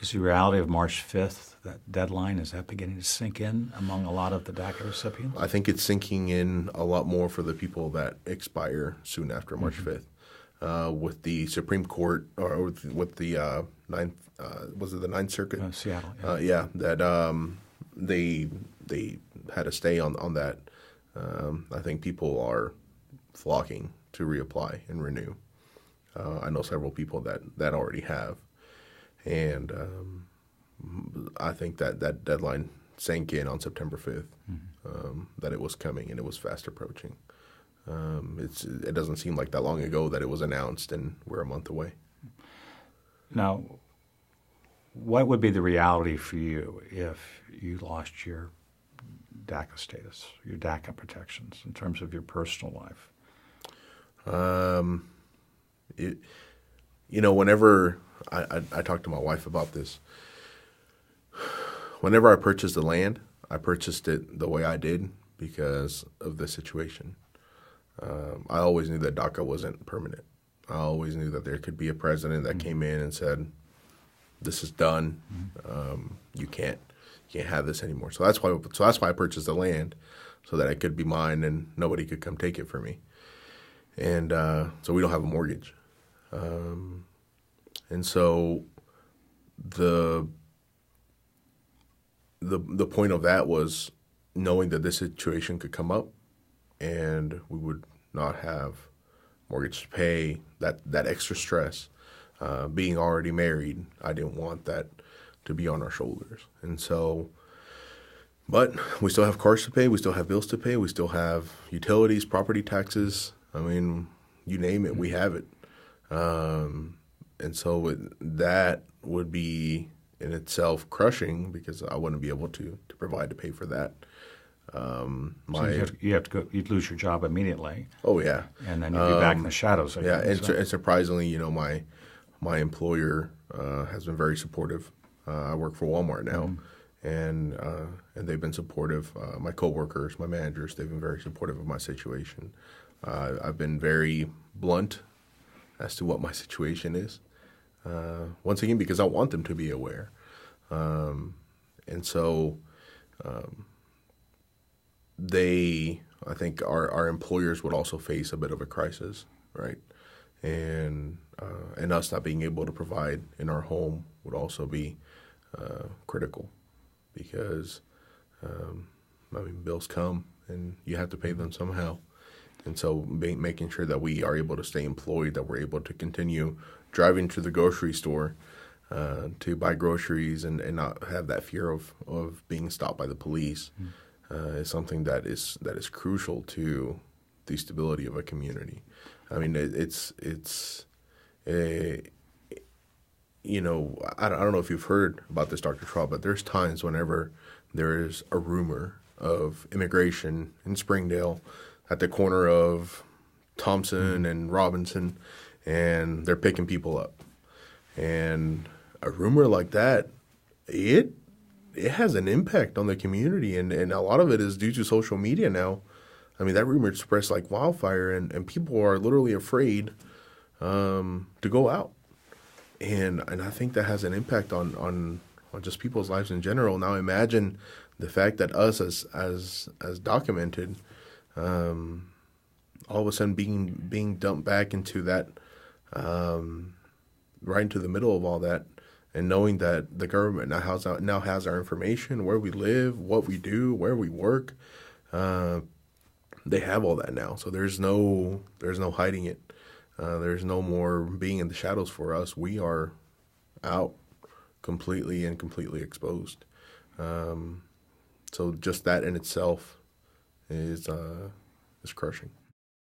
Is the reality of March 5th, that deadline, is that beginning to sink in among a lot of the DACA recipients? I think it's sinking in a lot more for the people that expire soon after March 5th. With the Supreme Court, or with the Ninth, was it the Ninth Circuit? Seattle. Yeah, that they had a stay on that. I think people are flocking to reapply and renew. I know several people that already have. And I think that deadline sank in on September 5th, that it was coming and it was fast approaching. It doesn't seem like that long ago that it was announced, and we're a month away. Now, what would be the reality for you if you lost your DACA status, your DACA protections, in terms of your personal life? Whenever I talked to my wife about this, whenever I purchased the land, I purchased it the way I did because of the situation. I always knew that DACA wasn't permanent. I always knew that there could be a president that came in and said, "This is done. You can't have this anymore." So that's why I purchased the land, so that it could be mine and nobody could come take it from me. And so we don't have a mortgage. And so the point of that was knowing that this situation could come up and we would not have mortgage to pay, that extra stress. Being already married, I didn't want that to be on our shoulders. And so, but we still have cars to pay, we still have bills to pay, we still have utilities, property taxes. I mean, you name it, we have it. And so that would be in itself crushing because I wouldn't be able to provide to pay for that. So you have to go. You'd lose your job immediately. Oh yeah, and then you'd be back in the shadows again. Yeah, and surprisingly, my employer has been very supportive. I work for Walmart now, and they've been supportive. My coworkers, my managers, they've been very supportive of my situation. I've been very blunt as to what my situation is. Once again, because I want them to be aware. And so I think our employers would also face a bit of a crisis, right? And us not being able to provide in our home would also be critical because, bills come and you have to pay them somehow. And so making sure that we are able to stay employed, that we're able to continue driving to the grocery store to buy groceries and not have that fear of being stopped by the police is something that is crucial to the stability of a community. I mean, I don't know if you've heard about this, Dr. Schwab, but there's times whenever there is a rumor of immigration in Springdale at the corner of Thompson and Robinson, and they're picking people up. And a rumor like that, it has an impact on the community, and a lot of it is due to social media now. I mean, that rumor spreads like wildfire, and people are literally afraid to go out. And I think that has an impact on just people's lives in general. Now imagine the fact that us as documented, all of a sudden being dumped back into that, right into the middle of all that, and knowing that the government now has our information, where we live, what we do, where we work. They have all that now, so there's no hiding it. There's no more being in the shadows for us. We are out completely exposed. So just that in itself is crushing.